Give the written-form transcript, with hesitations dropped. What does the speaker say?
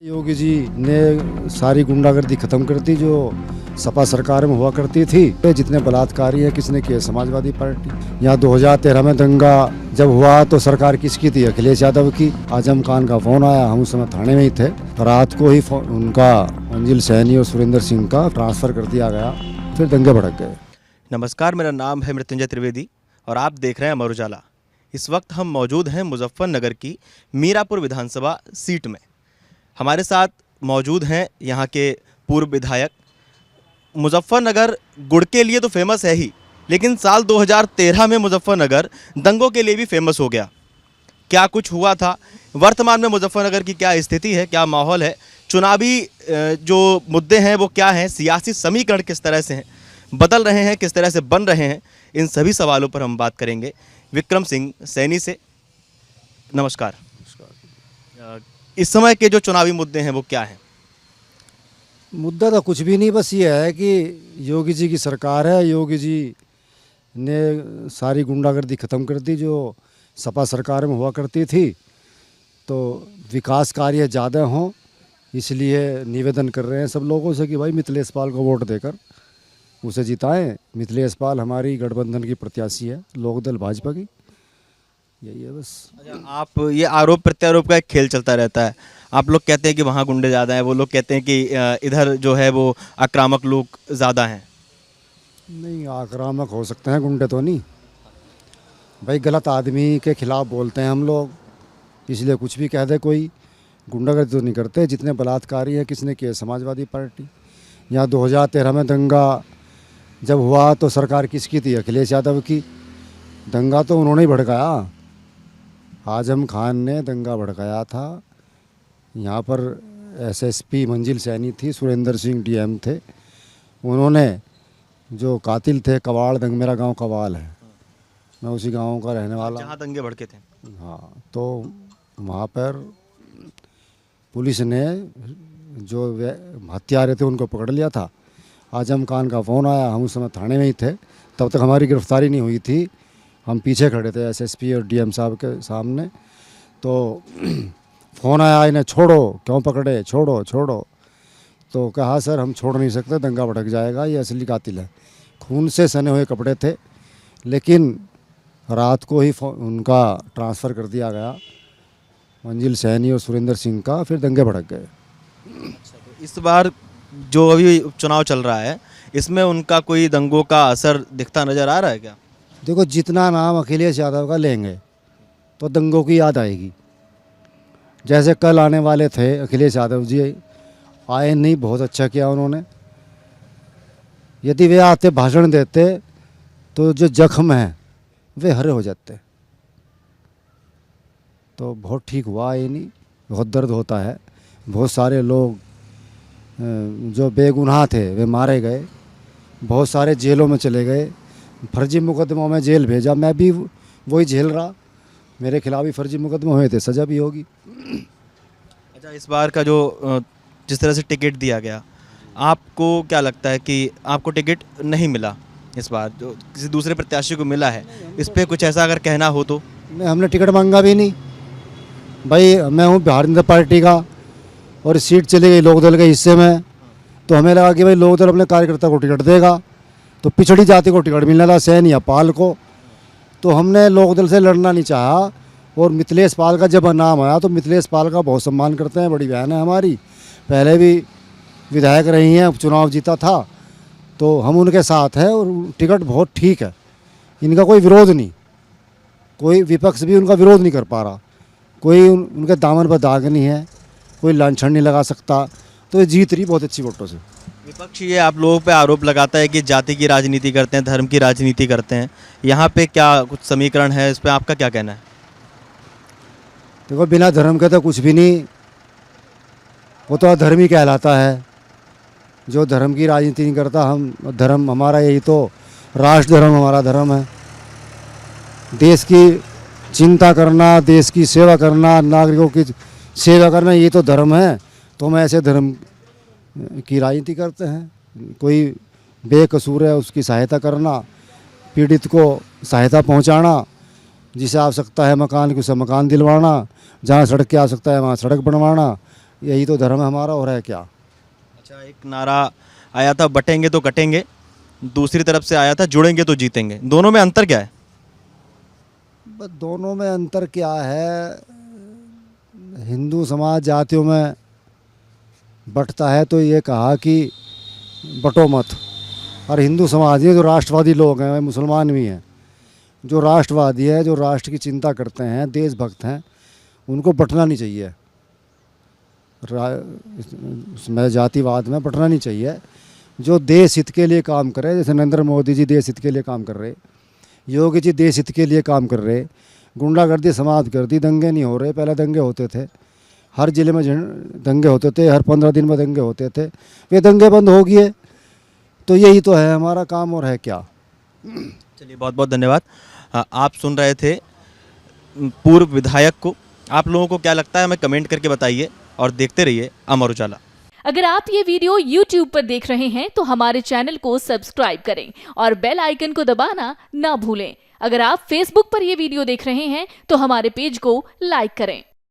योगी जी ने सारी गुंडागर्दी खत्म कर दी जो सपा सरकार में हुआ करती थी। जितने बलात्कारी हैं किसने किए? समाजवादी पार्टी। यहाँ 2013 में दंगा जब हुआ तो सरकार किसकी थी? अखिलेश यादव की। आजम खान का फोन आया, हम उस समय थाने में ही थे। रात को ही उनका मंजिल सैनी और सुरेंद्र सिंह का ट्रांसफर कर दिया गया, फिर दंगे भड़क गए। नमस्कार, मेरा नाम है मृत्युंजय त्रिवेदी और आप देख रहे हैं अमर उजाला। इस वक्त हम मौजूद हैं मुजफ्फरनगर की मीरापुर विधानसभा सीट में। हमारे साथ मौजूद हैं यहाँ के पूर्व विधायक। मुजफ्फरनगर गुड़ के लिए तो फेमस है ही, लेकिन साल 2013 में मुजफ्फरनगर दंगों के लिए भी फेमस हो गया। क्या कुछ हुआ था, वर्तमान में मुजफ्फरनगर की क्या स्थिति है, क्या माहौल है, चुनावी जो मुद्दे हैं वो क्या हैं, सियासी समीकरण किस तरह से हैं, बदल रहे हैं, किस तरह से बन रहे हैं, इन सभी सवालों पर हम बात करेंगे विक्रम सिंह सैनी से। नमस्कार। इस समय के जो चुनावी मुद्दे हैं वो क्या हैं? मुद्दा तो कुछ भी नहीं, बस ये है कि योगी जी की सरकार है। योगी जी ने सारी गुंडागर्दी खत्म कर दी जो सपा सरकार में हुआ करती थी। तो विकास कार्य ज़्यादा हों, इसलिए निवेदन कर रहे हैं सब लोगों से कि भाई मिथिलेश पाल को वोट देकर उसे जिताएं। मिथिलेश पाल हमारी गठबंधन की प्रत्याशी है, लोकदल भाजपा की। यही है बस। अच्छा, आप ये आरोप प्रत्यारोप का एक खेल चलता रहता है। आप लोग कहते हैं कि वहाँ गुंडे ज़्यादा हैं, वो लोग कहते हैं कि इधर जो है वो आक्रामक लोग ज़्यादा हैं। नहीं, आक्रामक हो सकते हैं, गुंडे तो नहीं भाई। गलत आदमी के खिलाफ बोलते हैं हम लोग, इसलिए कुछ भी कह दे कोई। गुंडागर्दी तो नहीं करते। जितने बलात्कारी हैं किसने किए? समाजवादी पार्टी। यहाँ 2013 में दंगा जब हुआ तो सरकार किसकी थी? अखिलेश यादव की। दंगा तो उन्होंने ही भड़काया। आजम खान ने दंगा भड़काया था। यहाँ पर एसएसपी मंजिल सैनी थी, सुरेंद्र सिंह डीएम थे। उन्होंने जो कातिल थे, कवाड़ दंग, मेरा गांव कवाल है, मैं उसी गांव का रहने वाला। जहाँ दंगे भड़के थे। हाँ, तो वहाँ पर पुलिस ने जो हत्यारे थे उनको पकड़ लिया था। आजम खान का फ़ोन आया, हम उस समय थाने में ही थे। तब तक हमारी गिरफ्तारी नहीं हुई थी, हम पीछे खड़े थे एसएसपी और डीएम साहब के सामने। तो फ़ोन आया, इन्हें छोड़ो, क्यों पकड़े, छोड़ो छोड़ो। तो कहा सर हम छोड़ नहीं सकते, दंगा भड़क जाएगा, ये असली कातिल है। खून से सने हुए कपड़े थे, लेकिन रात को ही उनका ट्रांसफ़र कर दिया गया, मंजिल सैनी और सुरेंद्र सिंह का, फिर दंगे भड़क गए। अच्छा, तो इस बार जो अभी चुनाव चल रहा है, इसमें उनका कोई दंगों का असर दिखता नज़र आ रहा है क्या? देखो, जितना नाम अखिलेश यादव का लेंगे तो दंगों की याद आएगी। जैसे कल आने वाले थे अखिलेश यादव जी, आए नहीं, बहुत अच्छा किया उन्होंने। यदि वे आते भाषण देते तो जो जख्म हैं वे हरे हो जाते। तो बहुत ठीक हुआ, आए नहीं, बहुत दर्द होता है। बहुत सारे लोग जो बेगुनाह थे वे मारे गए, बहुत सारे जेलों में चले गए, फर्जी मुकदमों में जेल भेजा। मैं भी वही झेल रहा, मेरे खिलाफ भी फर्जी मुकदमे हुए थे, सज़ा भी होगी। अच्छा, इस बार का जो जिस तरह से टिकट दिया गया, आपको क्या लगता है कि आपको टिकट नहीं मिला इस बार, जो किसी दूसरे प्रत्याशी को मिला है, इस पर कुछ ऐसा अगर कहना हो तो? नहीं, हमने टिकट मांगा भी नहीं भाई। मैं हूँ भारतीय जनता पार्टी का और सीट चली गई लोकदल के हिस्से में, तो हमें लगा कि भाई लोकदल अपने कार्यकर्ता को टिकट देगा, तो पिछड़ी जाति को टिकट मिलना था, सैनी या पाल को। तो हमने लोकदल से लड़ना नहीं चाहा, और मिथिलेश पाल का जब नाम आया तो मिथिलेश पाल का बहुत सम्मान करते हैं, बड़ी बहन है हमारी, पहले भी विधायक रही हैं, चुनाव जीता था, तो हम उनके साथ हैं। और टिकट बहुत ठीक है, इनका कोई विरोध नहीं, कोई विपक्ष भी उनका विरोध नहीं कर पा रहा, कोई उनके दामन पर दाग नहीं है, कोई लांछन नहीं लगा सकता। तो ये जीत रही बहुत अच्छी वोटों से। विपक्ष ये आप लोगों पे आरोप लगाता है कि जाति की राजनीति करते हैं, धर्म की राजनीति करते हैं। यहाँ पे क्या कुछ समीकरण है, इस पे आपका क्या कहना है? देखो, बिना धर्म के तो कुछ भी नहीं, वो तो अधर्मी कहलाता है। जो धर्म की राजनीति नहीं करता, हम धर्म हमारा यही तो राष्ट्र धर्म हमारा धर्म है। देश की चिंता करना, देश की सेवा करना, नागरिकों की सेवा करना, ये तो धर्म है। तो हम ऐसे धर्म की राजनीति करते हैं। कोई बेकसूर है उसकी सहायता करना, पीड़ित को सहायता पहुंचाना, जिसे आवश्यकता है मकान की उसे मकान दिलवाना, जहाँ सड़क की आवश्यकता है वहाँ सड़क बनवाना, यही तो धर्म है हमारा, और है क्या। अच्छा, एक नारा आया था बटेंगे तो कटेंगे, दूसरी तरफ से आया था जुड़ेंगे तो जीतेंगे, दोनों में अंतर क्या है? बस दोनों में अंतर क्या है, हिंदू समाज जातियों में बंटता है तो ये कहा कि बटो मत, और हिंदू समाज ये जो राष्ट्रवादी लोग हैं, मुसलमान भी हैं, जो राष्ट्रवादी है, जो राष्ट्र की चिंता करते हैं, देशभक्त हैं, उनको बंटना नहीं चाहिए, इसमें जातिवाद में बंटना नहीं चाहिए। जो देश हित के लिए काम करे, जैसे नरेंद्र मोदी जी देश हित के लिए काम कर रहे, योगी जी देश हित के लिए काम कर रहे, गुंडागर्दी समाप्त कर दी, दंगे नहीं हो रहे, पहले दंगे होते थे, हर ज़िले में दंगे होते थे, हर 15 दिन में दंगे होते थे, वे दंगे बंद हो गए। तो यही तो है हमारा काम, और है क्या। चलिए, बहुत बहुत धन्यवाद। आप सुन रहे थे पूर्व विधायक को। आप लोगों को क्या लगता है हमें कमेंट करके बताइए और देखते रहिए अमर उजाला। अगर आप ये वीडियो YouTube पर देख रहे हैं तो हमारे चैनल को सब्सक्राइब करें और बेल आइकन को दबाना ना भूलें। अगर आप Facebook पर ये वीडियो देख रहे हैं तो हमारे पेज को लाइक करें।